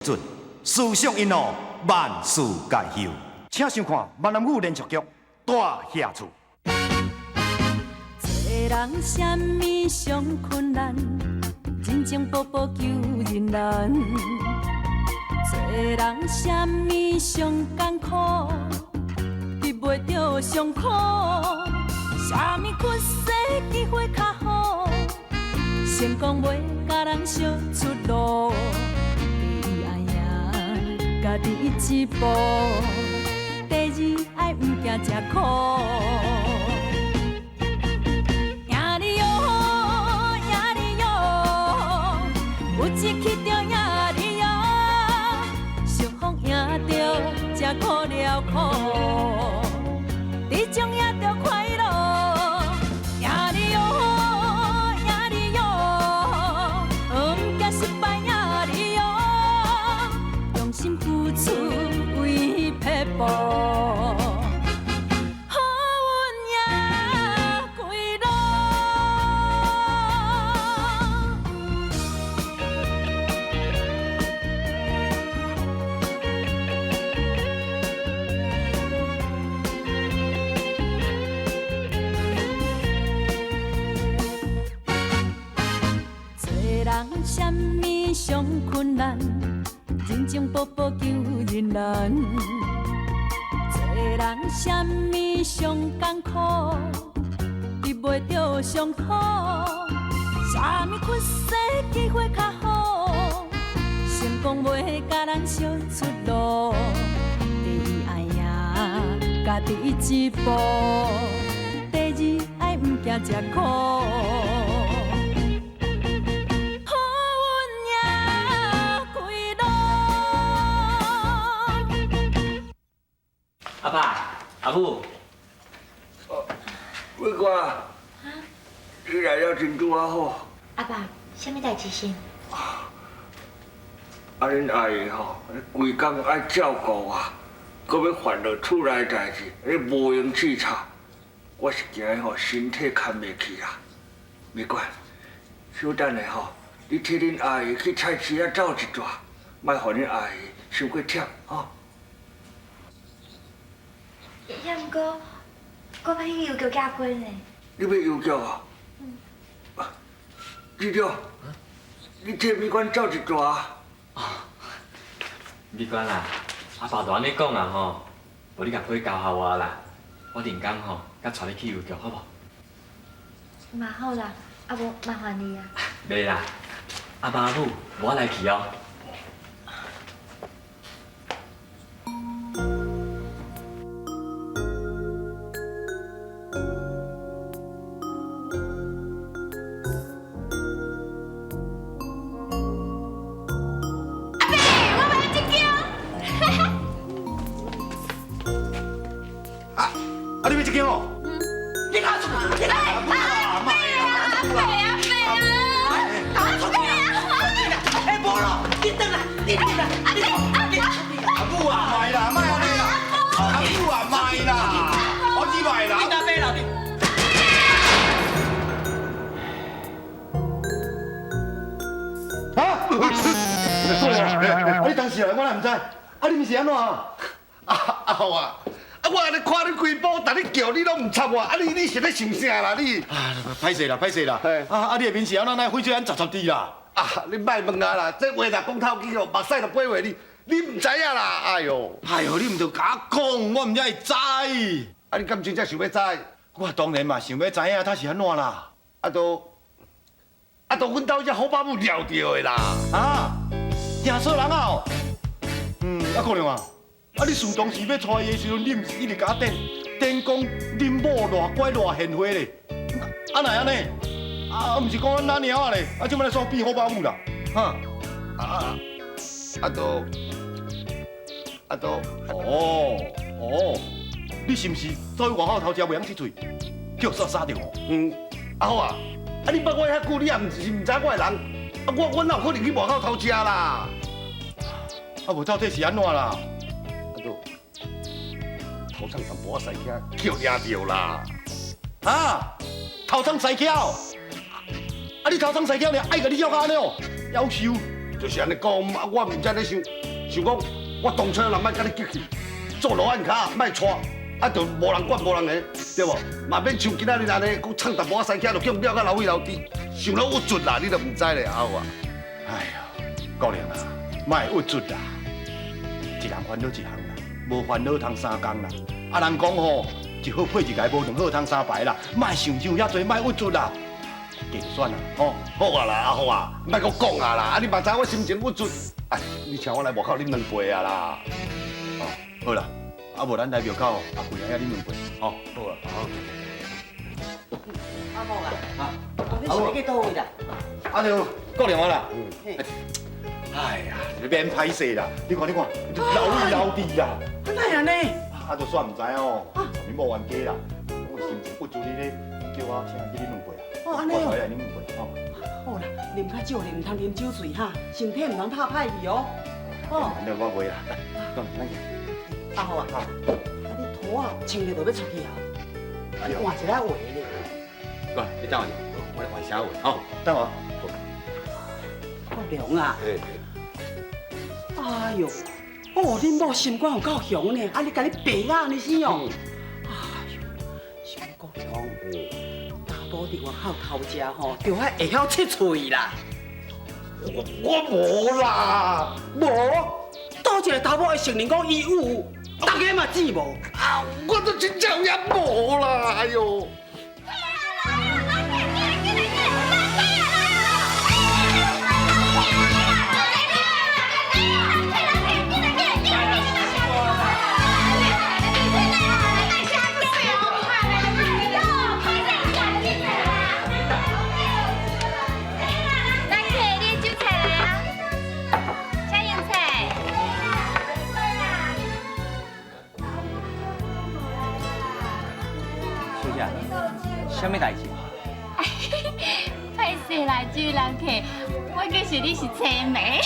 准，思想引导，万事皆休。请收看闽南语连续剧《大侠厝》。做人什么上困难，真情步步求人难。做人什么上艰苦，避袂着上苦。什么屈世机会较好，成功袂甲人相出路。第一爱赢家己一步，第二爱毋惊吃苦。赢你哟，赢你哟，有志气着赢你哟，相逢赢着才苦了苦，你种赢着快乐。赢你哟，赢你哟，毋惊失败赢你哟，用心付出为撇步。什么上困难，人情步步求人难。做人什么上艰苦，避袂着上苦。什么屈世机会较好，成功袂甲人相出路。第一爱赢家己一步，第二爱毋惊吃苦。阿爸、阿母，伟哥，你来了真拄啊好。阿爸，什么代志先？恁阿姨吼，规工爱照顾我，搁要烦恼厝内代志，你无闲试吵，我是惊吼身体扛袂起啦。没管，小等下吼，你替恁阿姨去菜市仔走一转，莫互恁阿姨伤过忝吼。也毋过，我要去邮局寄批呢。你要邮局啊？二舅，你替美管走一转。美管啦，阿爸就安尼讲啊吼，无你甲批交互我啦，我定工吼，甲带你去邮局好无？嘛好啦，啊无麻烦你啊。袂啦，阿爸阿母，我来去哦。你要一间哦？你赶出去！你来！阿伯啊，妈呀！阿伯啊！赶出去啊！哎，无咯，你等来，你等来，阿母啊，卖啦，卖安尼啦！阿母啊，卖啦！我只卖啦！你阿伯啦，啊？你当时来，我哪唔知？你毋是安怎？阿豪啊！我安尼看你规步，但你叫你拢唔插我，你是咧想啥啦你？歹势啦，歹势啦！你的面是安怎火水安杂杂滴啦？你莫问啊啦，这话若讲透去哦，目屎就飞回你唔知影啦，哎呦！你唔着甲我讲，我唔才会知。你敢真正想要知？我当然嘛想要知影他是安怎啦。阮兜只好把母撩着的啦。听错人啊哦。可能啊。你事当时要娶伊的时阵，你毋是一直甲我电讲恁某偌乖偌贤惠咧？哪会安尼？毋是讲咱娘啊咧？即摆来煞变好保姆啦？你是毋是走去外口偷食袂晓剔嘴，叫杀着我？阿好啊，你捌我遐久，你也毋是毋知我的人，我哪有可能去外口偷食啦？无到底是安怎啦？头上淡薄仔西叫抓着啦！头上西桥，你头上西桥呢？爱甲你约安尼哦，夭寿！就是安尼讲，我唔知你想讲，我当初若莫甲你激气，做路按卡莫错，就无人管无人个，对无？嘛免像今仔日安尼，佫唱淡薄仔西客，就叫了到老尾老低，想到有准啦，你都唔知咧，阿有啊？哎呀，姑娘啊，莫有准啦，一人烦恼一项啦，无烦恼通三工啦。啊，人讲吼，一好配一个，无两好通三排啦，莫想象遐多，莫有准啦。竞选啊，吼，好啊啦，啊好啊，莫搁讲啊啦，啊你嘛知我心情不准，哎，你请我来幕口啉两杯啊啦，哦，好啦，啊无咱来庙口，啊跪下遐啉两杯，哦，好啦，好。阿公啊，你是要去倒位啦？啊就姑娘啊啦，哎呀，你免歹势啦，你看，老里老弟呀，哪样呢？啊就算唔知哦，你无冤家啦，我心情不足，你咧叫我请去啉两杯啊。哦，安尼哦。我来啉两杯，哦。好啦，啉较少咧，唔通啉酒醉哈，身体唔通太歹去哦。哦。那我袂啦，咁咱阿豪啊，啊你拖啊，穿着就要出去啊，你换一个话咧。过来，你等我一下，我来换下话，好，等我。国良啊，哎呦，哦，恁某心肝有够雄呢，啊你甲你白啊，你是哦。哎呦，小国良，大多伫外口偷食吼，就还会晓切喙啦。我无啦，无，倒一个查某会承认讲伊有，大家嘛知无？啊，我都真正也无啦，哎呦。什么代志？歹势啦，这位人客，我计是你是青梅。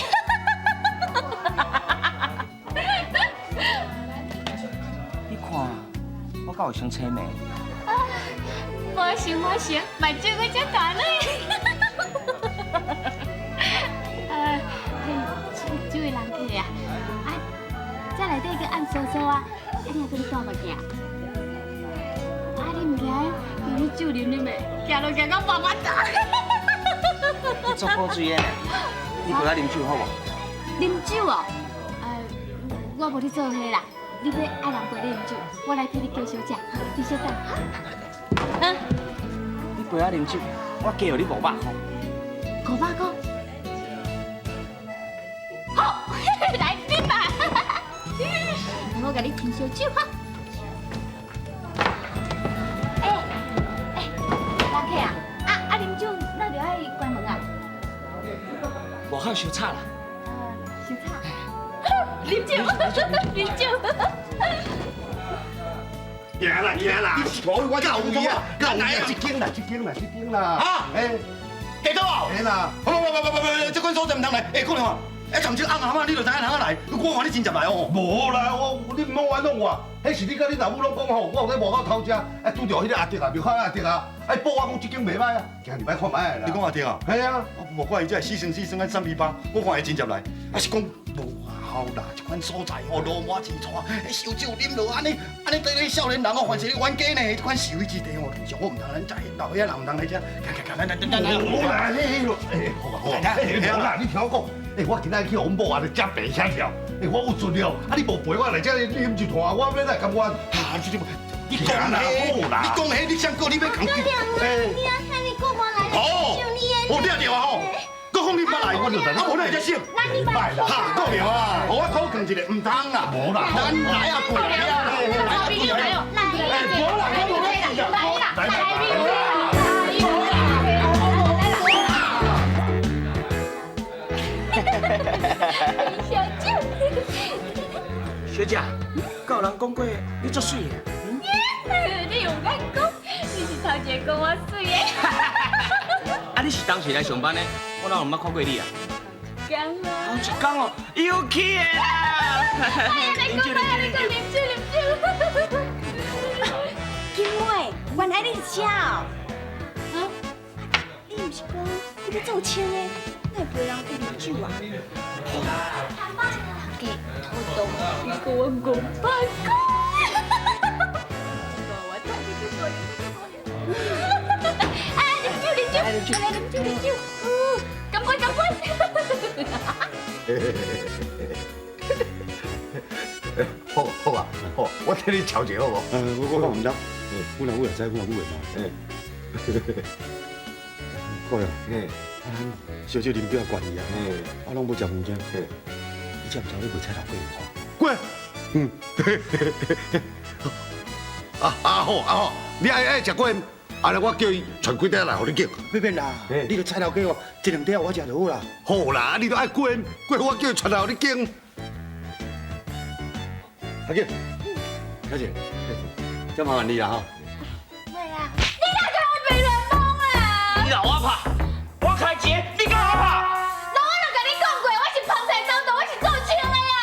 你看，我敢有像青梅？我想，目睭我遮大呢。这位人客啊，再来底个暗搓搓啊，一定要跟你干物件。你唔惊，因为酒啉啉的，行路行到麻麻大。你做古水的呢？你陪我啉酒好无？啉酒哦，我无你做伙啦。你要爱人陪你啉酒，我来替你叫小姐，你小等。嗯。你陪我啉酒，我加予你500块。500块。好，来啉吧。我甲你添烧酒哈。啉酒，那就爱关门啊。外口烧吵啦。烧吵。啉酒，啉酒。赢啦！你是我教你啊！教你啊！一斤啦！啊！哎，几多啊？哎啦！不，这款所在唔通来。哎，姑娘啊，哎，昨朝暗暗啊，你就知影哪来？我看你真接来哦。无啦，你唔好玩弄我。迄是你甲你老母拢讲吼，我有在外口偷食，哎，拄着迄个阿迪啊，庙口阿迪啊，哎，报我讲这间袂歹啊，今日来看卖啦。你讲阿迪啊？系啊，无怪伊这死生安3米8，我看伊真接来，啊是讲无好啦，这款所在吼罗马之川，烧酒啉落安尼对你少年人哦，凡是你冤家呢，这款是非之地哦，上我唔通咱在老伙仔人唔通来遮，来，好啦，好啦，你听我讲。我今仔去往某啊，就吃白虾条。我有准了，你无陪我来这里啉一摊，我要来甘愿。你讲嘿，你想过你要讲？你啊，看你过无来，有抓着啊吼！搁讲你捌来，我就知。我来才醒。来啦，够了啊！我讨讲一个，唔通啦。无啦，咱来啊，过来啊！小姐，有人讲过你足水的。你有眼讲，你是头一个讲我水的。啊，你是当时来上班的，我哪有捌看过你啊？刚啊。头一天哦，有气的啦！啉酒。金妹，原来你是车哦！啊？你毋是讲你要做清的，哪会陪人去啉酒啊？大家我懂，你跟我讲拜拜。我带你去做，哎，啉酒，干杯！好啊，好，我替你瞧一下好无？我唔得，我若有会知，我若有会嘛。好呀，小少啉酒也惯伊啊，我拢无食饭件，你知唔知你卖菜头粿？滚！好，你爱食粿，安尼我叫伊传几袋来，互你叫。别免啦，你个菜头粿哦，一两条我食就好啦。好啦，你都爱粿，我叫伊传来，互你叫。阿姐，小姐，这麻烦你啦哈。袂啦，你哪叫我被人摸啦？你老我拍，我开钱，你敢我拍？那我就跟你讲过，我是旁财走动，我是做清的呀。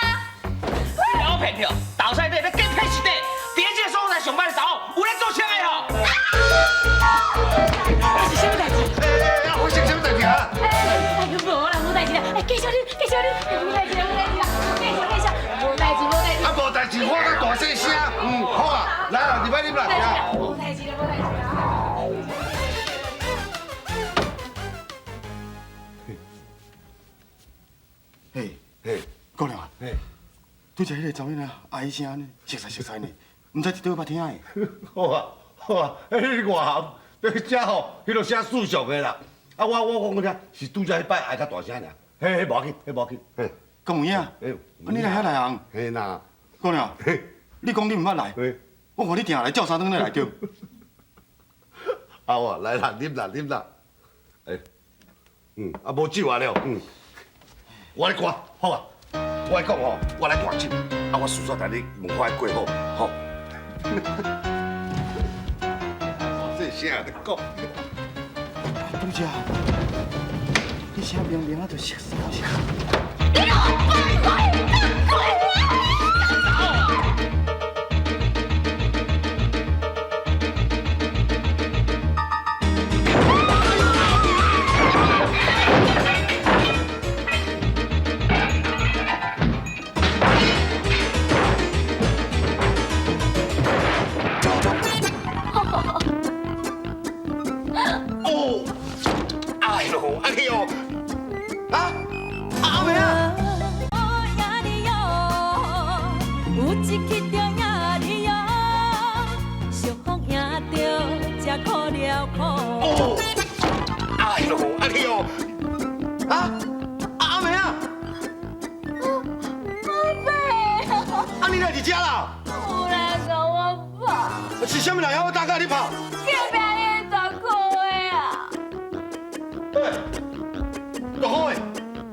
我骗你，豆菜底咧更配是底，第一个所在上班的时候，有咧做清的吼。是什么代志？我想什么代志啊？哎，无代志啦，哎，继续你，无代志啦，继续，无代志。啊，无代志，我甲大细声，好啊，来啦，入来啉啦，无代志啦。嘿，姑娘啊，拄则迄个查某囡阿姨声呢，熟悉呢，唔知伫倒捌听的。好啊，迄外行，迄只吼，迄落写数学的啦。啊，我讲个听，是拄则迄摆爱较大声尔。迄无要紧，嘿，讲有影，啊你来遐内行。嘿呐，姑娘，你讲你唔捌来，我看你定来照三顿来着。好啊，来啦，啉啦，啊无酒啊了，我来歌，好啊，我来讲吼，我来大酒，啊我事煞等你问我过好，好。这声在讲。拄则，你声明明啊就熟悉。是啥物人要我打甲你拍？叫别人10块的啊！就好诶！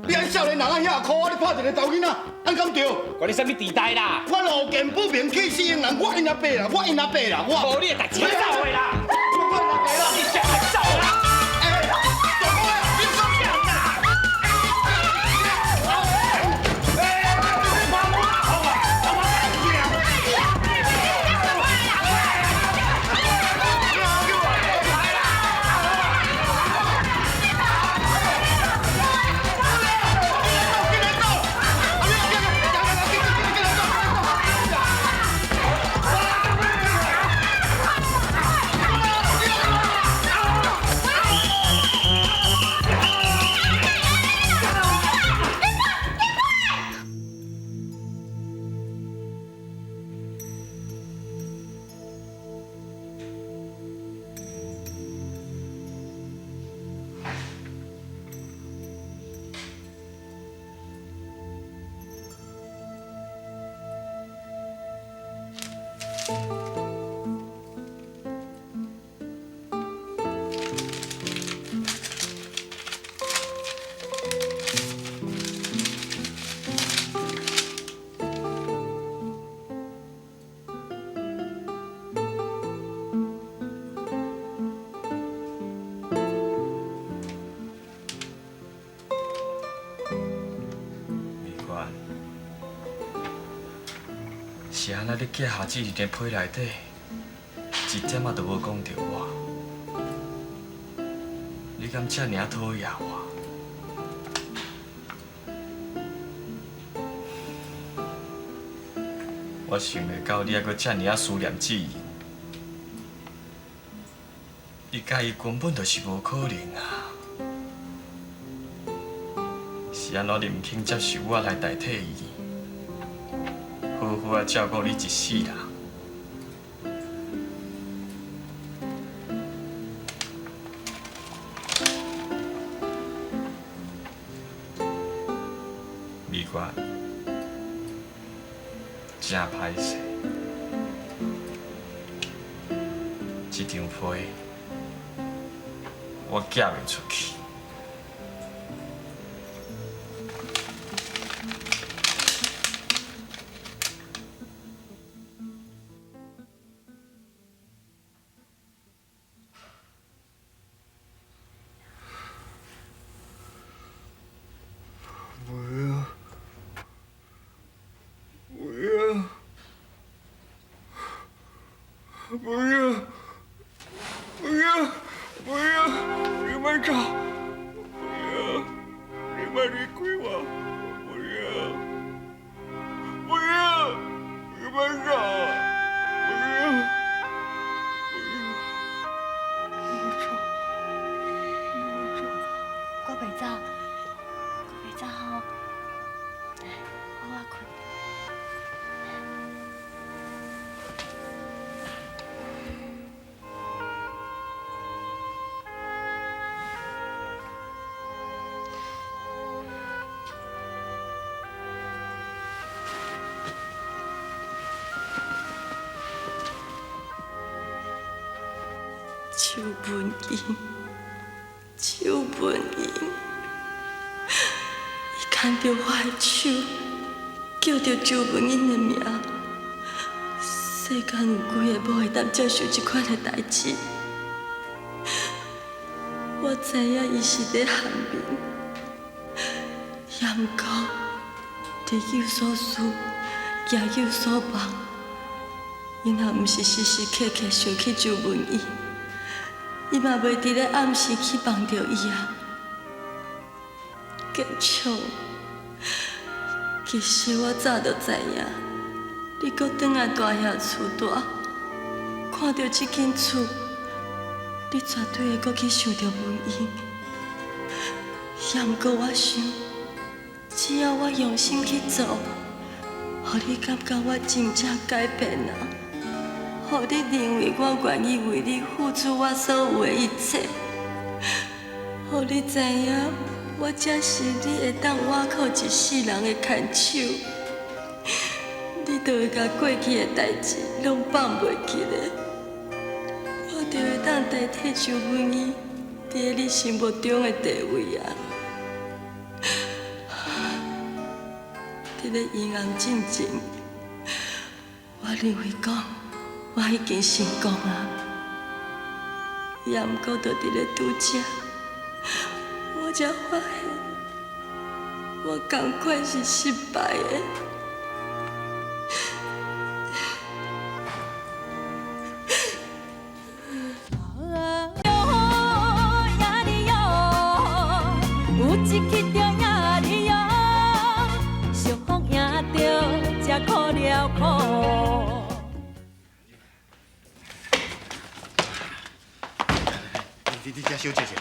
你按少年人啊遐苦啊，你拍一个查某囡仔，按敢对？管你什么地带啦？我路见不平气死人，我因阿爸啦，我。无你代志走的啦！你想还走啦？是安那你寄下子伫个被内底，一点仔都无讲着我。你敢这尔讨厌我？我想袂到你还阁这尔思念志英，你甲伊根本就是无可能啊！是安怎你唔肯接受我来代替伊，好好啊照顾你一世人？美娟，真歹势，这张批我寄袂出去。不要！你们走！不要！你们离开我！不要！不要！你们走！不要！你们走！我袂走，吼，我困。邱文英，邱文英，伊牵着我的手，叫着邱文英的名。世间有几个某会当接受这款的代志？我知影伊是在喊名，也毋过日有所思，夜有所梦。伊若毋是时时刻刻想起邱文英。伊嘛袂伫咧暗时去梦着伊啊，建昌。其实我早就知影，你搁转来大遐厝大，看到这间厝，你绝对会搁去想着文英。也毋过我想，只要我用心去做，互你感觉我真正改变了。互你认为我愿意为你付出我所有的一切，互你知影我才是你会当倚靠一世人的牵手，你就会甲过去的代志拢放袂记咧，我就会当代替邱文英伫你心目中的地位啊！伫咧阴暗进前，我认为讲。我已经成功啊，也毋过就伫咧拄则，我才发现我同款是失败的。有一起着赢你哟，相逢赢着才苦了苦。你遮小姐姐，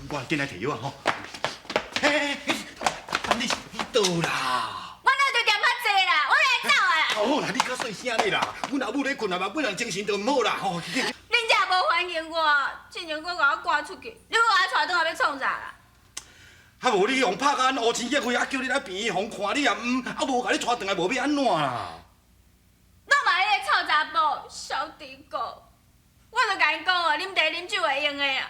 我进来摕药啊吼。嘿，你是倒啦？我哪就点较济啦，我来走啊啦。好啦，你较细声咧啦，阮阿母咧困啊嘛，本人精神就毋好啦吼。恁才无欢迎我，竟然搁甲我赶出去，你搁我带倒来要创啥啦？啊无你用拍眼乌青结花，啊叫你来病房看你也毋，啊无甲你带转来，无要安怎啦？我嘛迄个臭查甫，小弟哥，我就甲因讲哦，啉茶啉酒会用的啊。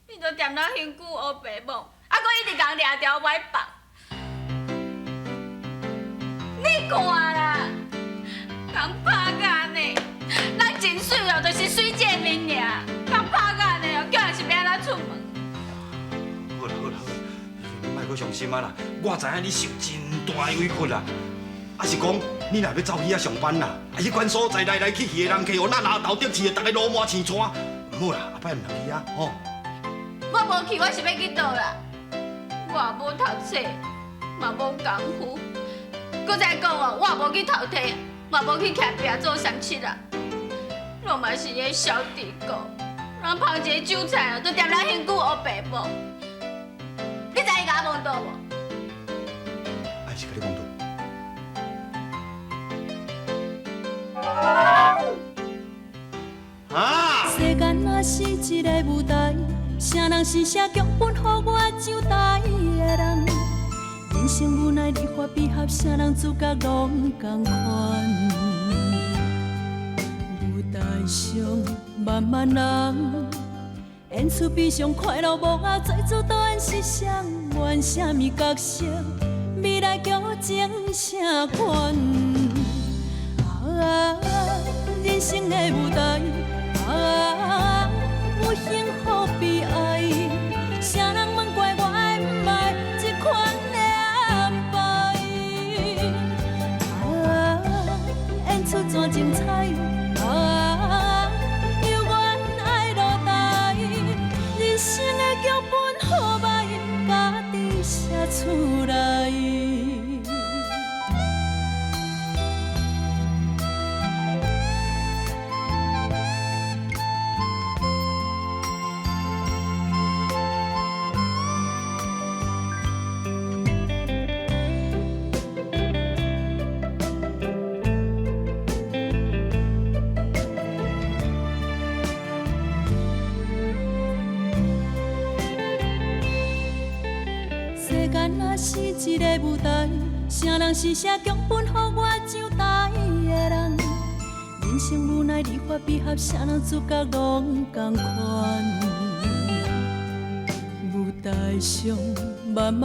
伊就踮咧身躯乌白梦，啊，搁一直共掠条歪放。你看啦，共拍甲呢，人真水哦，就是水见面尔，共拍甲呢哦，叫人是要安怎出门？好啦好啦好啦，你莫阁伤心啊啦，我知影你受真大的委屈啦。啊是讲你若要走去遐上班啦，啊迄款所在来来去去的人客户，那拿头得志的，逐个路满青川，毋好啦，后摆毋通去啊，吼。我无去，我是要去倒啦？我也无读册，嘛无功夫。搁再讲哦，我也无去头梯，嘛无去徛壁做三七啦。我嘛是个小弟哥，人捧一个酒菜哦，都踮咱身躯学爸母。你知伊甲我问倒无？还是跟你讲倒。啊！世间若是一个舞台，啥人是写剧本，予我上台的人？人生无奈，离合悲合，啥人主角拢同款。舞台上万万人，演出悲伤快乐无啊，最主导演是谁？演啥物角色？未来剧情啥款？啊，人生的舞台。啊，有幸福悲哀，啥人问怪我的不爱这款的安排？啊，演出怎精彩？啊，犹原爱落台，人生的剧本好歹，家己写出来。世间若是一个舞台，啥人是写剧本，予我上台的人？人生无奈，离合悲合，啥人主角拢同款。舞台上慢慢。